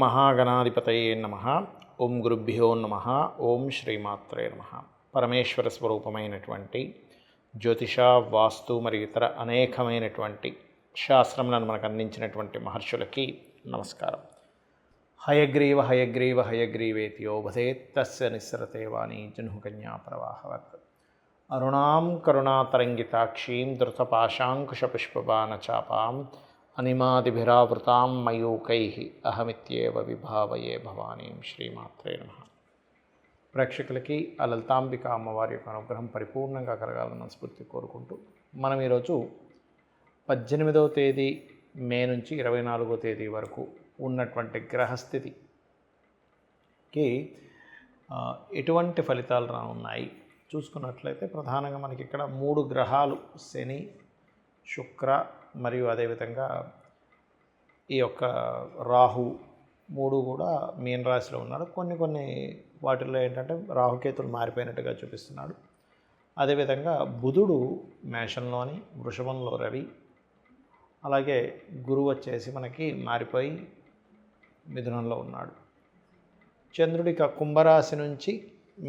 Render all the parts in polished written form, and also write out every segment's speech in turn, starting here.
మహాగణాధిపతయే నమః. ఓం గురుభ్యో నమః. ఓం శ్రీమాత్రే నమః. పరమేశ్వర స్వరూపమైనటువంటి జ్యోతిష, వాస్తు మరియు ఇతర అనేకమైనటువంటి శాస్త్రములను మనకు అందించినటువంటి మహర్షులకి నమస్కారం. హయగ్రీవ హయగ్రీవ హయగ్రీవేతియో వదేత్ తస్య నిస్సరతే వాణి జహ్నుకన్యా ప్రవాహవత్. అరుణాం కరుణాతరంగితాక్షీం ధృతపాశాంకుశపుష్పబాణచాపాం అనిమాదిభిరావృతాం మయూకైః అహమిత్యేవ విభావయే భవానీం. శ్రీమాత్రే నమః. ప్రేక్షకులకి ఆ లలితాంబిక అమ్మవారి యొక్క అనుగ్రహం పరిపూర్ణంగా కలగాలని మనస్ఫూర్తి కోరుకుంటూ మనం ఈరోజు 18వ తేదీ మే నుంచి 24వ తేదీ వరకు ఉన్నటువంటి గ్రహస్థితికి ఎటువంటి ఫలితాలు రానున్నాయి చూసుకున్నట్లయితే ప్రధానంగా మనకి ఇక్కడ 3 గ్రహాలు శని, శుక్ర మరియు అదేవిధంగా ఈ యొక్క రాహు 3 కూడా మీన రాశిలో ఉన్నాడు. కొన్ని వాటిల్లో ఏంటంటే రాహుకేతులు మారిపోయినట్టుగా చూపిస్తున్నాడు. అదేవిధంగా బుధుడు మేషంలోని, వృషభంలో రవి, అలాగే గురువు వచ్చేసి మనకి మారిపోయి మిథునంలో ఉన్నాడు. చంద్రుడిక కుంభరాశి నుంచి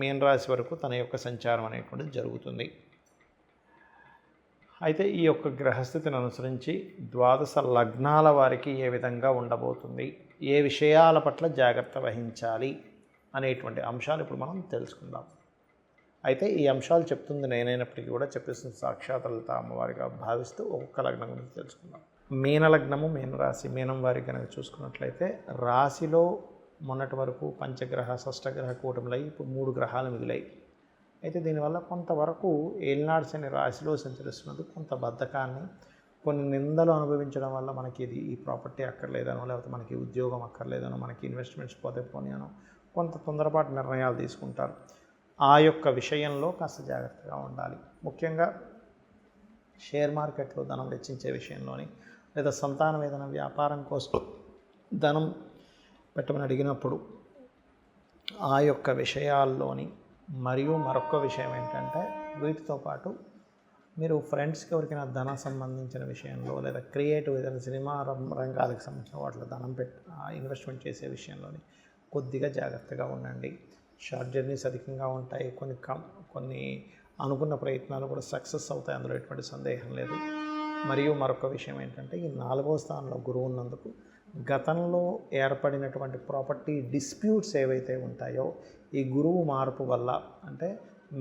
మీన రాశి వరకు తన యొక్క సంచారం అనేటువంటిది జరుగుతుంది. అయితే ఈ యొక్క గ్రహస్థితిని అనుసరించి ద్వాదశ లగ్నాల వారికి ఏ విధంగా ఉండబోతుంది, ఏ విషయాల పట్ల జాగ్రత్త వహించాలి అనేటువంటి అంశాలు ఇప్పుడు మనం తెలుసుకుందాం. అయితే ఈ అంశాలు చెప్తుంది నేనైనప్పటికీ కూడా చెప్పేస్తుంది సాక్షాత్ లలిత అమ్మవారిగా భావిస్తూ ఒక్కొక్క లగ్నం గురించి తెలుసుకుందాం. మీన లగ్నము, మీనరాశి. మీనం వారికి కనుక చూసుకున్నట్లయితే రాశిలో మొన్నటి వరకు పంచగ్రహ, షష్టగ్రహ కూటములై ఇప్పుడు 3 గ్రహాలు మిగిలాయి. అయితే దీనివల్ల కొంతవరకు ఏలినాడు శని రాశిలో సంచరిస్తున్నది కొంత బద్ధకాన్ని, కొన్ని నిందలు అనుభవించడం వల్ల మనకి ఈ ప్రాపర్టీ అక్కర్లేదనో, లేకపోతే మనకి ఉద్యోగం అక్కర్లేదనో, మనకి ఇన్వెస్ట్మెంట్స్ పోతే పోనీనో కొంత తొందరపాటు నిర్ణయాలు తీసుకుంటారు. ఆ యొక్క విషయంలో కాస్త జాగ్రత్తగా ఉండాలి. ముఖ్యంగా షేర్ మార్కెట్లో ధనం వెచ్చించే విషయంలోని, లేదా సంతానం ఏదైనా వ్యాపారం కోసం ధనం పెట్టమని అడిగినప్పుడు ఆ యొక్క విషయాల్లోని, మరియు మరొక విషయం ఏంటంటే వీటితో పాటు మీరు ఫ్రెండ్స్కి ఎవరికైనా ధనం సంబంధించిన విషయంలో, లేదా క్రియేటివ్ ఏదైనా సినిమా రంగాలకు సంబంధించిన వాటిలో ధనం ఇన్వెస్ట్మెంట్ చేసే విషయంలోని కొద్దిగా జాగ్రత్తగా ఉండండి. షార్ట్ జర్నీస్ అధికంగా ఉంటాయి. కొన్ని అనుకున్న ప్రయత్నాలు కూడా సక్సెస్ అవుతాయి, అందులో ఎటువంటి సందేహం లేదు. మరియు మరొక విషయం ఏంటంటే ఈ 4వ స్థానంలో గురువు ఉన్నందుకు గతంలో ఏర్పడినటువంటి ప్రాపర్టీ డిస్ప్యూట్స్ ఏవైతే ఉంటాయో ఈ గురువు మార్పు వల్ల, అంటే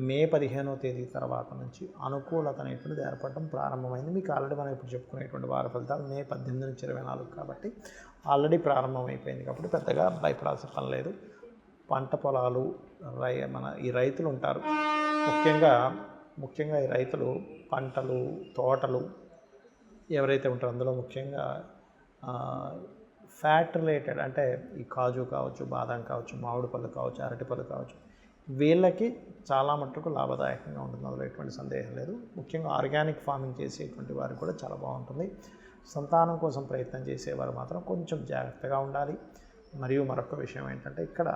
మే 15వ తేదీ తర్వాత నుంచి అనుకూలత అనేటువంటిది ఏర్పడడం ప్రారంభమైంది. మీకు ఆల్రెడీ మనం ఇప్పుడు చెప్పుకునేటువంటి వార ఫలితాలు మే 18 నుంచి 24 కాబట్టి ఆల్రెడీ ప్రారంభమైపోయింది. కాబట్టి పెద్దగా భయపడాల్సిన పని లేదు. పంట పొలాలు, ఈ రైతులు ఉంటారు, ముఖ్యంగా ఈ రైతులు పంటలు, తోటలు ఎవరైతే ఉంటారో అందులో ముఖ్యంగా ఫ్యాట్ రిలేటెడ్, అంటే ఈ కాజు కావచ్చు, బాదం కావచ్చు, మామిడి పళ్ళు కావచ్చు, అరటి పళ్ళు కావచ్చు, వీళ్ళకి చాలా మట్టుకు లాభదాయకంగా ఉంటుంది, అందులో ఎటువంటి సందేహం లేదు. ముఖ్యంగా ఆర్గానిక్ ఫార్మింగ్ చేసేటువంటి వారికి కూడా చాలా బాగుంటుంది. సంతానం కోసం ప్రయత్నం చేసేవారు మాత్రం కొంచెం జాగ్రత్తగా ఉండాలి. మరియు మరొక విషయం ఏంటంటే ఇక్కడ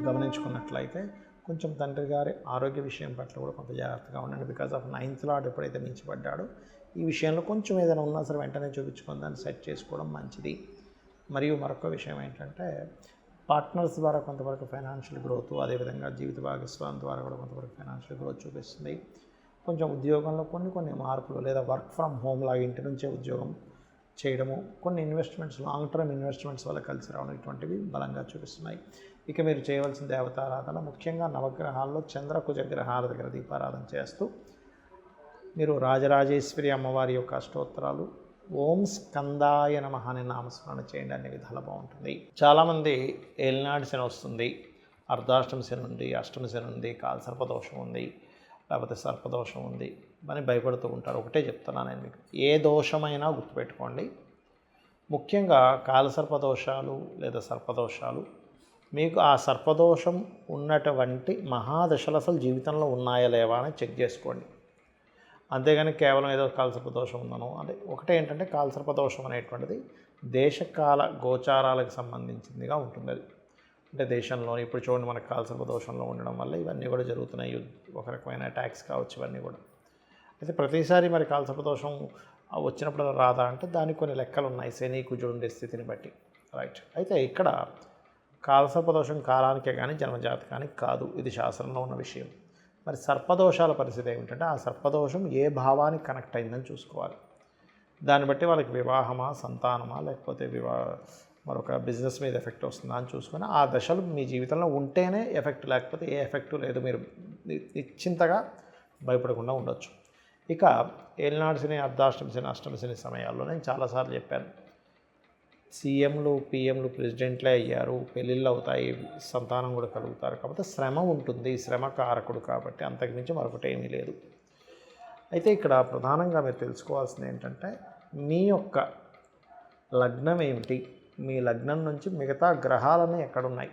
గమనించుకున్నట్లయితే కొంచెం తండ్రి గారి ఆరోగ్య విషయం పట్ల కూడా కొంత జాగ్రత్తగా ఉండండి. బికాజ్ ఆఫ్ 9th లార్డ్ ఎప్పుడైతే మించిపడ్డాడో ఈ విషయంలో కొంచెం ఏదైనా ఉన్నా సరే వెంటనే చూపించుకొని దాన్ని సెట్ చేసుకోవడం మంచిది. మరియు మరొక విషయం ఏంటంటే పార్ట్నర్స్ ద్వారా కొంతవరకు ఫైనాన్షియల్ గ్రోత్, అదేవిధంగా జీవిత భాగస్వామి ద్వారా కూడా కొంతవరకు ఫైనాన్షియల్ గ్రోత్ చూపిస్తుంది. కొంచెం ఉద్యోగంలో కొన్ని మార్పులు, లేదా వర్క్ ఫ్రమ్ హోమ్ లాగా ఇంటి నుంచే ఉద్యోగం చేయడము, కొన్ని ఇన్వెస్ట్మెంట్స్, లాంగ్ టర్మ్ ఇన్వెస్ట్మెంట్స్ వల్ల కలిసి రావడం, ఇటువంటివి బలంగా చూపిస్తున్నాయి. ఇక మీరు చేయవలసిన దేవతారాధన ముఖ్యంగా నవగ్రహాల్లో చంద్రకుజ గ్రహాల దగ్గర దీపారాధన చేస్తూ మీరు రాజరాజేశ్వరి అమ్మవారి యొక్క అష్టోత్తరాలు, ఓం స్కందాయ నమః అనే నామస్మరణ చేయండి. అన్ని విధాలు బాగుంటుంది. చాలామంది ఏలినాడు శని వస్తుంది, అర్ధాష్టమి శని ఉంది, అష్టమి శని ఉంది, కాలసర్పదోషం ఉంది, లేకపోతే సర్పదోషం ఉంది అని భయపడుతూ ఉంటారు. ఒకటే చెప్తున్నాను నేను మీకు, ఏ దోషమైనా గుర్తుపెట్టుకోండి. ముఖ్యంగా కాలసర్పదోషాలు లేదా సర్పదోషాలు, మీకు ఆ సర్పదోషం ఉన్నటువంటి మహాదశలు అసలు జీవితంలో ఉన్నాయా లేవా అని చెక్ చేసుకోండి. అంతేగాని కేవలం ఏదో కాలసర్పదోషం ఉందనో, అంటే ఒకటే ఏంటంటే కాలసర్పదోషం అనేటువంటిది దేశకాల గోచారాలకు సంబంధించిందిగా ఉంటుంది. అది అంటే దేశంలోని ఇప్పుడు చూడండి మనకు కాలసర్పదోషంలో ఉండడం వల్ల ఇవన్నీ కూడా జరుగుతున్నాయి. ఒక రకమైన అటాక్స్ కావచ్చు, ఇవన్నీ కూడా. అయితే ప్రతిసారి మరి కాలసర్పదోషం వచ్చినప్పుడు రాదా అంటే దానికి కొన్ని లెక్కలు ఉన్నాయి, శని కుజుడు ఉండే స్థితిని బట్టి. రైట్. అయితే ఇక్కడ కాలసర్పదోషం కాలానికే కానీ జన్మజాతకానికి కాదు, ఇది శాస్త్రంలో ఉన్న విషయం. మరి సర్పదోషాల పరిస్థితి ఏమిటంటే ఆ సర్పదోషం ఏ భావానికి కనెక్ట్ అయిందని చూసుకోవాలి. దాన్ని బట్టి వాళ్ళకి వివాహమా, సంతానమా, లేకపోతే మరొక బిజినెస్ మీద ఎఫెక్ట్ వస్తుందా అని చూసుకొని ఆ దశలు మీ జీవితంలో ఉంటేనే ఎఫెక్ట్, లేకపోతే ఏ ఎఫెక్టు లేదు. మీరు నిశ్చింతగా భయపడకుండా ఉండొచ్చు. ఇక ఏలినాడు శని, అర్ధాష్టమి శని, అష్టమి శని సమయాల్లో నేను చాలాసార్లు చెప్పాను, సీఎంలు, పిఎంలు, ప్రెసిడెంట్లే అయ్యారు, పెళ్ళిళ్ళు అవుతాయి, సంతానం కూడా కలుగుతారు. కాబట్టి శ్రమ ఉంటుంది, శ్రమ కారకుడు కాబట్టి అంతకుమించి మరొకటి ఏమీ లేదు. అయితే ఇక్కడ ప్రధానంగా మీరు తెలుసుకోవాల్సింది ఏంటంటే మీ యొక్క లగ్నం ఏమిటి, మీ లగ్నం నుంచి మిగతా గ్రహాలన్నీ ఎక్కడున్నాయి.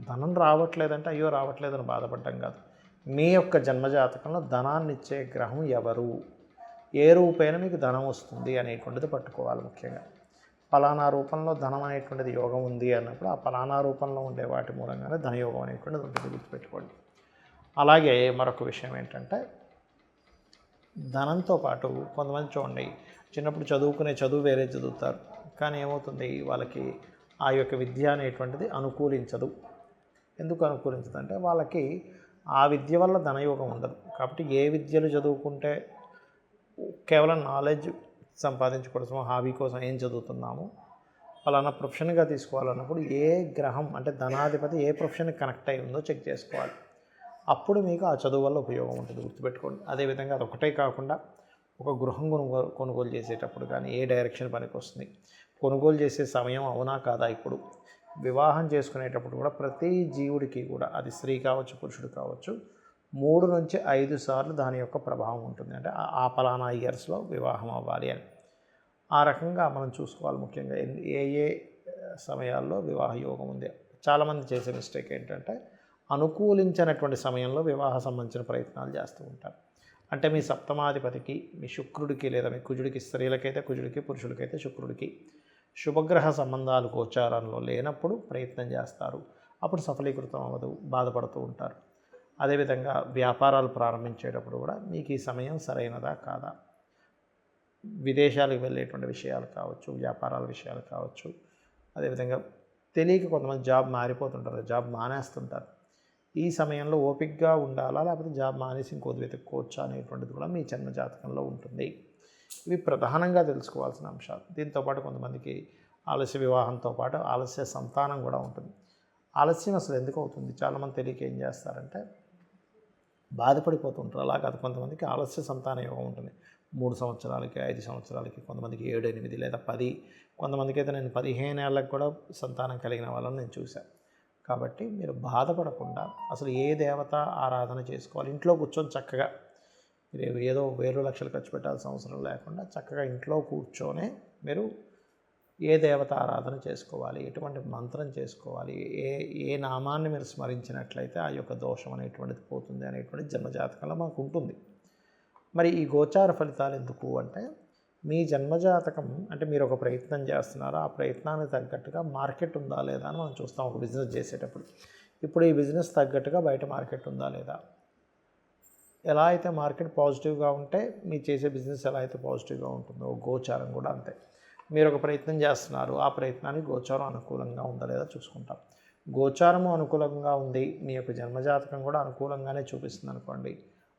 ధనం రావట్లేదంటే అయ్యో రావట్లేదని బాధపడ్డం కాదు. మీ యొక్క జన్మజాతకంలో ధనాన్ని ఇచ్చే గ్రహం ఎవరు, ఏ రూపైన మీకు ధనం వస్తుంది అనేటువంటిది పట్టుకోవాలి. ముఖ్యంగా ఫలానా రూపంలో ధనం అనేటువంటిది యోగం ఉంది అన్నప్పుడు ఆ ఫలానా రూపంలో ఉండే వాటి మూలంగానే ధనయోగం అనేటువంటిది ఉంటుంది, గుర్తుపెట్టుకోండి. అలాగే మరొక విషయం ఏంటంటే ధనంతో పాటు కొంతమంది చూడండి, చిన్నప్పుడు చదువుకునే చదువు వేరే చదువుతారు, కానీ ఏమవుతుంది వాళ్ళకి ఆ యొక్క విద్య అనేటువంటిది అనుకూలించదు. ఎందుకు అనుకూలించదు అంటే వాళ్ళకి ఆ విద్య వల్ల ధనయోగం ఉండదు. కాబట్టి ఏ విద్యలు చదువుకుంటే కేవలం నాలెడ్జ్ సంపాదించుకోవడం, హాబీ కోసం ఏం చదువుతున్నాము, ఫలానా ప్రొఫెషన్గా తీసుకోవాలన్నప్పుడు ఏ గ్రహం అంటే ధనాధిపతి ఏ ప్రొఫెషన్కి కనెక్ట్ అయి ఉందో చెక్ చేసుకోవాలి. అప్పుడు మీకు ఆ చదువు వల్ల ఉపయోగం ఉంటుంది, గుర్తుపెట్టుకోండి. అదేవిధంగా అదొకటే కాకుండా ఒక గృహం కొనుగోలు చేసేటప్పుడు కానీ ఏ డైరెక్షన్ పనికి వస్తుంది, కొనుగోలు చేసే సమయం అవునా కాదా, ఇప్పుడు వివాహం చేసుకునేటప్పుడు కూడా ప్రతి జీవుడికి కూడా అది స్త్రీ కావచ్చు, పురుషుడు కావచ్చు, 3 నుంచి 5 సార్లు దాని యొక్క ప్రభావం ఉంటుంది. అంటే ఆ పలానా ఇయర్స్లో వివాహం అవ్వాలి అని ఆ రకంగా మనం చూసుకోవాలి. ముఖ్యంగా ఏ ఏ సమయాల్లో వివాహ యోగం ఉంది. చాలామంది చేసే మిస్టేక్ ఏంటంటే అనుకూలించినటువంటి సమయంలో వివాహ సంబంధించిన ప్రయత్నాలు చేస్తూ ఉంటారు. అంటే మీ సప్తమాధిపతికి, మీ శుక్రుడికి లేదా మీ కుజుడికి, స్త్రీలకైతే కుజుడికి, పురుషులకైతే శుక్రుడికి శుభగ్రహ సంబంధాలు గోచారంలో లేనప్పుడు ప్రయత్నం చేస్తారు. అప్పుడు సఫలీకృతం అవ్వదు, బాధపడుతూ ఉంటారు. అదేవిధంగా వ్యాపారాలు ప్రారంభించేటప్పుడు కూడా మీకు ఈ సమయం సరైనదా కాదా, విదేశాలకు వెళ్ళేటువంటి విషయాలు కావచ్చు, వ్యాపారాల విషయాలు కావచ్చు. అదేవిధంగా తెలియక కొంతమంది జాబ్ మారిపోతుంటారు, జాబ్ మానేస్తుంటారు. ఈ సమయంలో ఓపికగా ఉండాలా, లేకపోతే జాబ్ మానేసి ఇంకోది వెతుక్కోవచ్చా అనేటువంటిది కూడా మీ జన్మ జాతకంలో ఉంటుంది. ఇవి ప్రధానంగా తెలుసుకోవాల్సిన అంశాలు. దీంతోపాటు కొంతమందికి ఆలస్య వివాహంతో పాటు ఆలస్య సంతానం కూడా ఉంటుంది. ఆలస్యం అసలు ఎందుకు అవుతుంది, చాలామంది తెలియక ఏం చేస్తారంటే బాధపడిపోతుంటారు. అలా కాదు, కొంతమందికి ఆలస్య సంతాన యోగం ఉంటుంది. 3 సంవత్సరాలకి, 5 సంవత్సరాలకి, కొంతమందికి 7, 8 లేదా 10, కొంతమందికి అయితే నేను 15 ఏళ్ళకి కూడా సంతానం కలిగిన వాళ్ళని నేను చూశాను. కాబట్టి మీరు బాధపడకుండా అసలు ఏ దేవత ఆరాధన చేసుకోవాలి, ఇంట్లో కూర్చొని చక్కగా మీరు ఏదో వేలు లక్షలు ఖర్చు పెట్టాల్సిన అవసరం లేకుండా చక్కగా ఇంట్లో కూర్చొనే మీరు ఏ దేవత ఆరాధన చేసుకోవాలి, ఎటువంటి మంత్రం చేసుకోవాలి, ఏ నామాన్ని మీరు స్మరించినట్లయితే ఆ యొక్క దోషం అనేటువంటిది పోతుంది అనేటువంటిది జన్మజాతకంలో మాకు ఉంటుంది. మరి ఈ గోచార ఫలితాలు ఎందుకు అంటే మీ జన్మజాతకం అంటే మీరు ఒక ప్రయత్నం చేస్తున్నారో ఆ ప్రయత్నానికి తగ్గట్టుగా మార్కెట్ ఉందా లేదా అని మనం చూస్తాం ఒక బిజినెస్ చేసేటప్పుడు. ఇప్పుడు ఈ బిజినెస్ తగ్గట్టుగా బయట మార్కెట్ ఉందా లేదా, ఎలా అయితే మార్కెట్ పాజిటివ్గా ఉంటే మీరు చేసే బిజినెస్ ఎలా అయితే పాజిటివ్గా ఉంటుందో గోచారం కూడా అంతే. మీరు ఒక ప్రయత్నం చేస్తున్నారు, ఆ ప్రయత్నానికి గోచారం అనుకూలంగా ఉందా లేదా చూసుకుంటాం. గోచారము అనుకూలంగా ఉంది, మీ యొక్క జన్మజాతకం కూడా అనుకూలంగానే చూపిస్తుంది అనుకోండి,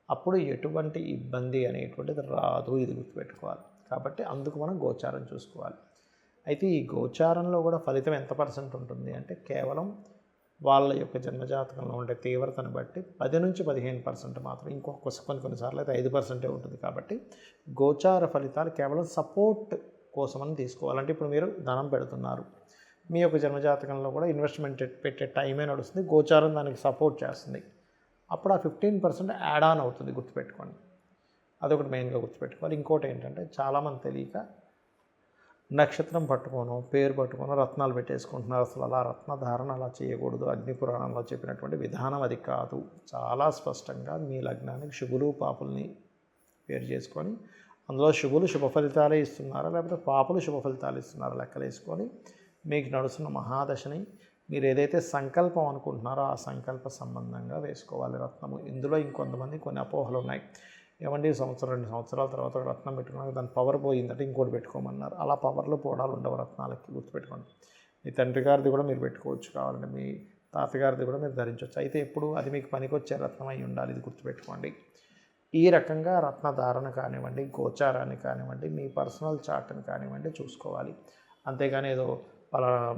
అప్పుడు ఎటువంటి ఇబ్బంది అనేటువంటిది రాదు, ఇది గుర్తుపెట్టుకోవాలి. కాబట్టి అందుకు మనం గోచారం చూసుకోవాలి. అయితే ఈ గోచారంలో కూడా ఫలితం ఎంత % ఉంటుంది అంటే కేవలం వాళ్ళ యొక్క జన్మజాతకంలో ఉండే తీవ్రతను బట్టి 10 నుంచి 15% మాత్రం, కొన్నిసార్లు అయితే 5% ఉంటుంది. కాబట్టి గోచార ఫలితాలు కేవలం సపోర్ట్ కోసమని తీసుకోవాలంటే ఇప్పుడు మీరు ధనం పెడుతున్నారు, మీ యొక్క జన్మజాతకంలో కూడా ఇన్వెస్ట్మెంట్ పెట్టే టైమే నడుస్తుంది, గోచారం దానికి సపోర్ట్ చేస్తుంది. అప్పుడు ఆ 15% యాడ్ ఆన్ అవుతుంది, గుర్తుపెట్టుకోండి. అదొకటి మెయిన్గా గుర్తుపెట్టుకోవాలి. ఇంకోటి ఏంటంటే చాలామంది తెలియక నక్షత్రం పట్టుకోను, పేరు పట్టుకోను రత్నాలు పెట్టేసుకుంటున్నారు. అసలు అలా రత్నధారణ అలా చేయకూడదు. అగ్నిపురాణంలో చెప్పినటువంటి విధానం అది కాదు. చాలా స్పష్టంగా మీ లగ్నానికి శుభులు పాపుల్ని పేరు చేసుకొని అందులో శుభులు శుభ ఫలితాలే ఇస్తున్నారా లేకపోతే పాపులు శుభ ఫలితాలు ఇస్తున్నారా లెక్కలేసుకొని మీకు నడుస్తున్న మహాదశని మీరు ఏదైతే సంకల్పం అనుకుంటున్నారో ఆ సంకల్ప సంబంధంగా వేసుకోవాలి రత్నము. ఇందులో ఇంకొంతమంది కొన్ని అపోహలు ఉన్నాయి. ఏమండి 1 సంవత్సరం 2 సంవత్సరాల తర్వాత రత్నం పెట్టుకున్నాక దాని పవర్ పోయిందంటే ఇంకోటి పెట్టుకోమన్నారు. అలా పవర్లో పోవడాలు ఉండవు రత్నాలకి, గుర్తుపెట్టుకోండి. మీ తండ్రి గారిది కూడా మీరు పెట్టుకోవచ్చు, కావాలంటే మీ తాతగారిది కూడా మీరు ధరించవచ్చు. అయితే ఎప్పుడు అది మీకు పనికొచ్చే రత్నం అయి ఉండాలి, ఇది గుర్తుపెట్టుకోండి. ఈ రకంగా రత్నధారణ కానివ్వండి, గోచారాన్ని కానివ్వండి, మీ పర్సనల్ చార్ట్ని కానివ్వండి చూసుకోవాలి. అంతేగాని ఏదో పలానా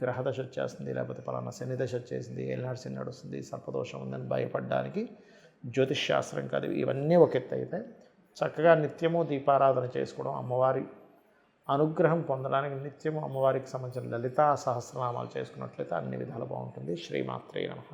గ్రహదశ వచ్చేస్తుంది, లేకపోతే పలానా శని దశ వచ్చేసింది, ఏలినాడు శని నడుస్తుంది, సర్పదోషం ఉందని భయపడడానికి జ్యోతిష్ శాస్త్రం కాదు. ఇవన్నీ ఒక ఎత్తు అయితే చక్కగా నిత్యము దీపారాధన చేసుకోవడం, అమ్మవారి అనుగ్రహం పొందడానికి నిత్యము అమ్మవారికి సంబంధించిన లలితా సహస్రనామాలు చేసుకున్నట్లయితే అన్ని విధాలు బాగుంటుంది. శ్రీమాత్రే నమః.